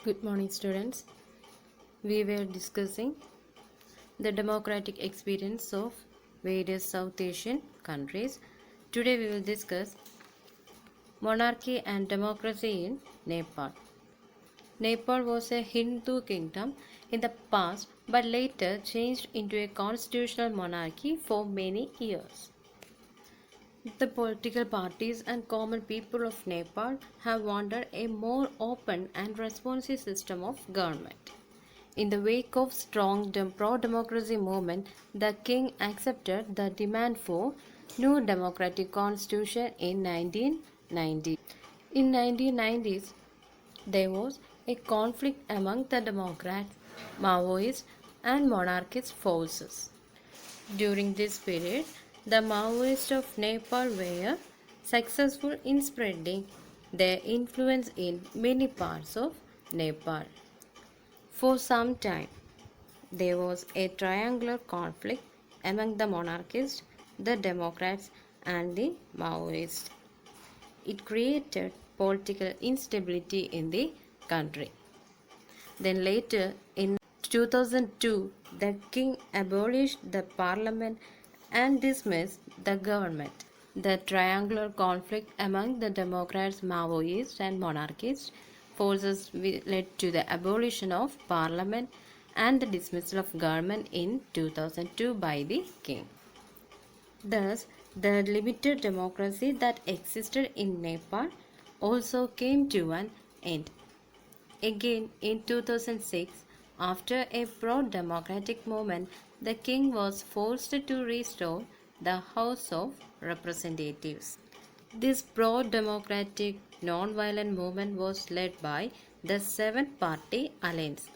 Good morning, students. We were discussing the democratic experience of various South Asian countries. Today, we will discuss monarchy and democracy in Nepal. Nepal was a Hindu kingdom in the past but later changed into a constitutional monarchy for many years. The political parties and common people of Nepal have wanted a more open and responsive system of government. In the wake of strong pro-democracy movement, the king accepted the demand for new democratic constitution in 1990. In 1990s, there was a conflict among the Democrats, Maoists, and monarchist forces. During this period, the Maoists of Nepal were successful in spreading their influence in many parts of Nepal. For some time, there was a triangular conflict among the monarchists, the Democrats, and the Maoists. It created political instability in the country. Then later, in 2002, the king abolished the parliament and dismissed the government. The triangular conflict among the Democrats, Maoists, and monarchists forces led to the abolition of parliament and the dismissal of government in 2002 by the king. Thus, the limited democracy that existed in Nepal also came to an end. Again, in 2006, after a pro-democratic movement, the king was forced to restore the House of Representatives. This pro-democratic non-violent movement was led by the Seven-Party Alliance,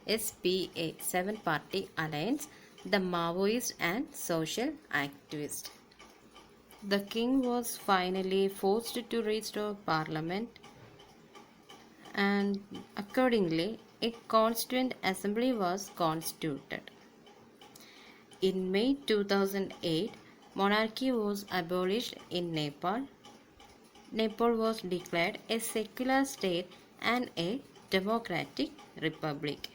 SPA, Seven-Party Alliance, the Maoist and social activists. The king was finally forced to restore parliament and accordingly a constituent assembly was constituted. In May 2008, monarchy was abolished in Nepal. Nepal was declared a secular state and a democratic republic.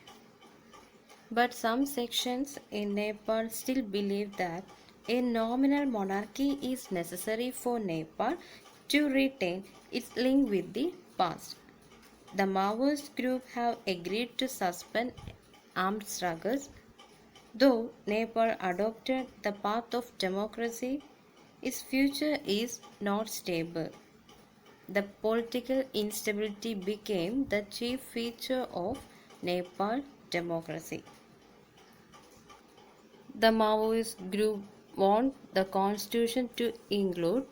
But some sections in Nepal still believe that a nominal monarchy is necessary for Nepal to retain its link with the past. The Maoist group have agreed to suspend armed struggles. Though Nepal adopted the path of democracy, its future is not stable. The political instability became the chief feature of Nepal democracy. The Maoist group want the constitution to include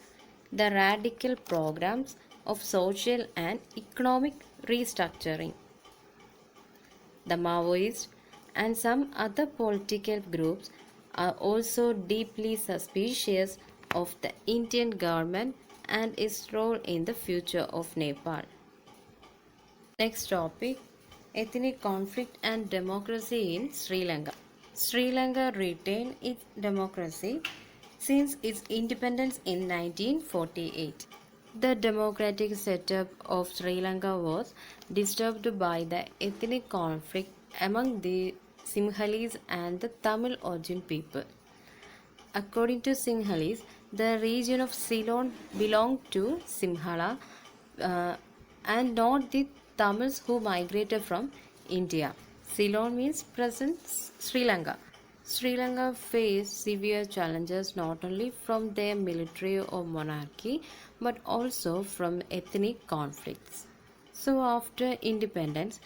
the radical programs of social and economic restructuring. The Maoists and some other political groups are also deeply suspicious of the Indian government and its role in the future of Nepal. Next topic, ethnic conflict and democracy in Sri Lanka. Sri Lanka retained its democracy since its independence in 1948. The democratic setup of Sri Lanka was disturbed by the ethnic conflict among the Sinhalese and the Tamil origin people. According to Sinhalese, the region of Ceylon belonged to Sinhala and not the Tamils who migrated from India. Ceylon means present Sri Lanka. Sri Lanka faced severe challenges not only from their military or monarchy but also from ethnic conflicts. So, after independence,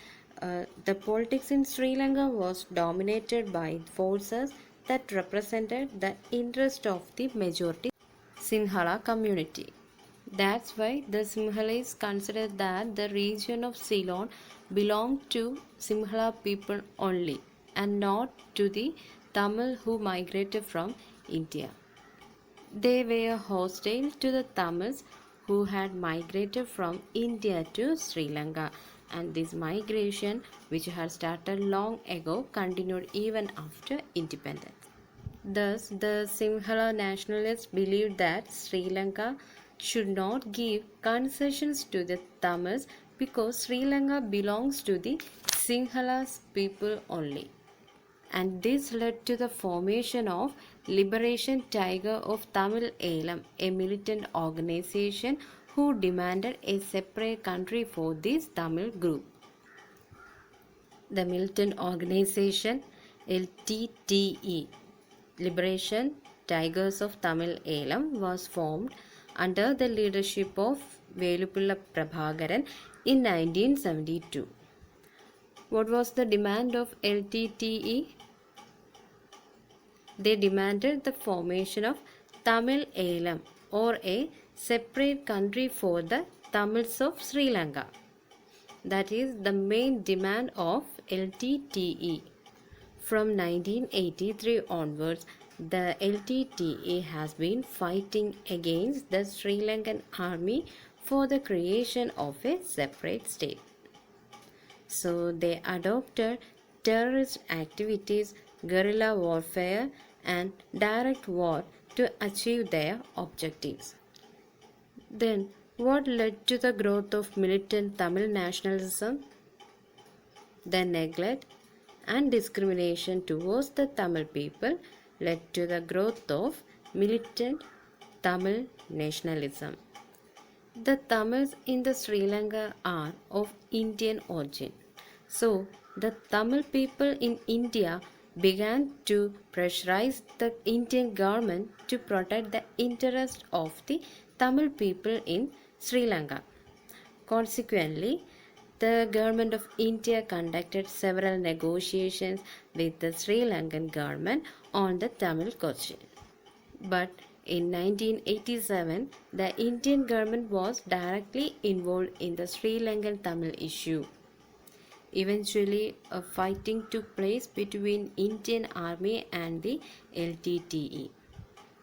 the politics in Sri Lanka was dominated by forces that represented the interest of the majority Sinhala community. That's why the Sinhalese considered that the region of Ceylon belonged to Sinhala people only and not to the Tamil who migrated from India. They were hostile to the Tamils who had migrated from India to Sri Lanka, and this migration, which had started long ago, continued even after independence. Thus, the Sinhala nationalists believed that Sri Lanka should not give concessions to the Tamils because Sri Lanka belongs to the Sinhalas people only. And this led to the formation of Liberation Tiger of Tamil Elam, a militant organization who demanded a separate country for this Tamil group. The militant organization LTTE, Liberation Tigers of Tamil Elam, was formed under the leadership of Velupulla Prabhakaran in 1972. What was the demand of LTTE? They demanded the formation of Tamil Elam, or a separate country for the Tamils of Sri Lanka. That is the main demand of LTTE. From 1983 onwards, the LTTE has been fighting against the Sri Lankan army for the creation of a separate state. So they adopted terrorist activities, guerrilla warfare, and direct war to achieve their objectives. Then, what led to the growth of militant Tamil nationalism? The neglect and discrimination towards the Tamil people led to the growth of militant Tamil nationalism. The Tamils in the Sri Lanka are of Indian origin. So, the Tamil people in India began to pressurize the Indian government to protect the interests of the Tamil people in Sri Lanka. Consequently, the government of India conducted several negotiations with the Sri Lankan government on the Tamil question. But in 1987, the Indian government was directly involved in the Sri Lankan Tamil issue. Eventually, a fighting took place between Indian army and the LTTE.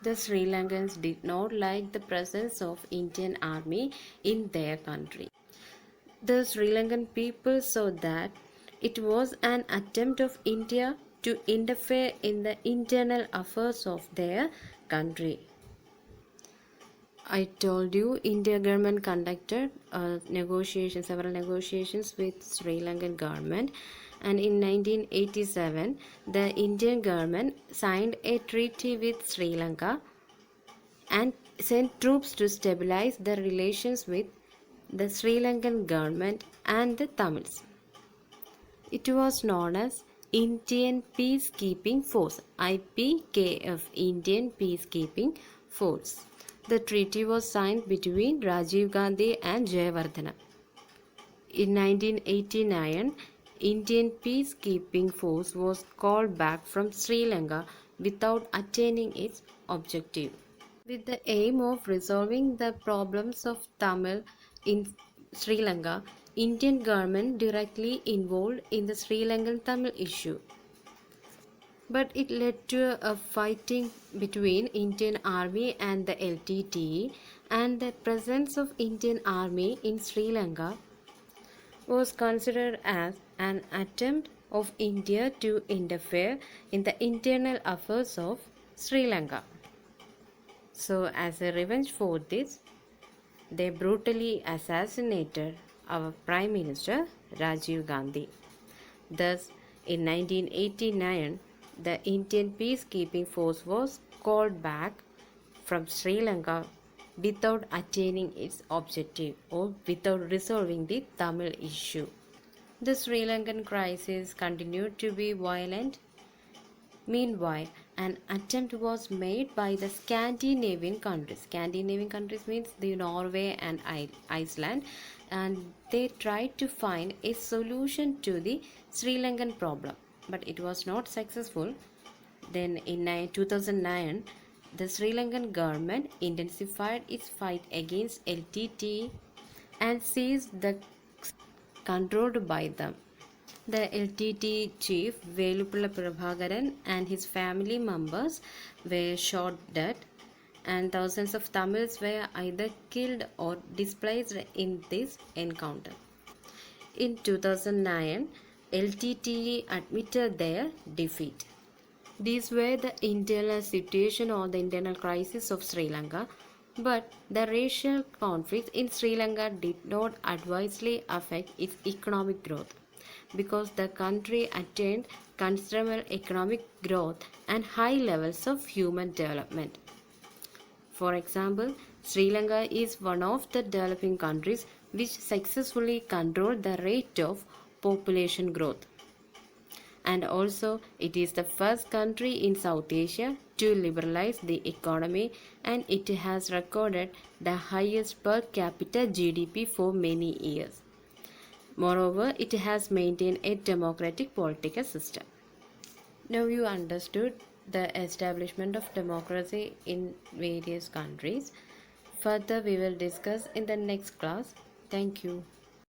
The Sri Lankans did not like the presence of Indian army in their country. The Sri Lankan people saw that it was an attempt of India to interfere in the internal affairs of their country. I told you India government conducted several negotiations with Sri Lankan government, and in 1987 the Indian government signed a treaty with Sri Lanka and sent troops to stabilize the relations with the Sri Lankan government and the Tamils. It was known as Indian Peacekeeping Force, IPKF, Indian Peacekeeping Force. The treaty was signed between Rajiv Gandhi and Jayawardena. In 1989, Indian Peacekeeping Force was called back from Sri Lanka without attaining its objective. With the aim of resolving the problems of Tamil in Sri Lanka, Indian government directly involved in the Sri Lankan Tamil issue. But it led to a fighting between Indian army and the LTTE, and the presence of Indian army in Sri Lanka was considered as an attempt of India to interfere in the internal affairs of Sri Lanka. So as a revenge for this, they brutally assassinated our Prime Minister Rajiv Gandhi. Thus, in 1989, the Indian Peacekeeping Force was called back from Sri Lanka without attaining its objective or without resolving the Tamil issue. The Sri Lankan crisis continued to be violent. Meanwhile, an attempt was made by the Scandinavian countries. Scandinavian countries means the Norway and Iceland, and they tried to find a solution to the Sri Lankan problem, but it was not successful. Then in 2009, the Sri Lankan government intensified its fight against LTT and seized the controlled by them. The LTT chief Velupulla Prabhakaran and his family members were shot dead, and thousands of Tamils were either killed or displaced in this encounter. In 2009, LTTE admitted their defeat. These were the internal situation or the internal crisis of Sri Lanka. But the racial conflicts in Sri Lanka did not adversely affect its economic growth because the country attained considerable economic growth and high levels of human development. For example, Sri Lanka is one of the developing countries which successfully controlled the rate of population growth. And also, it is the first country in South Asia to liberalize the economy, and it has recorded the highest per capita GDP for many years. Moreover, it has maintained a democratic political system. Now you understood the establishment of democracy in various countries. Further, we will discuss in the next class. Thank you.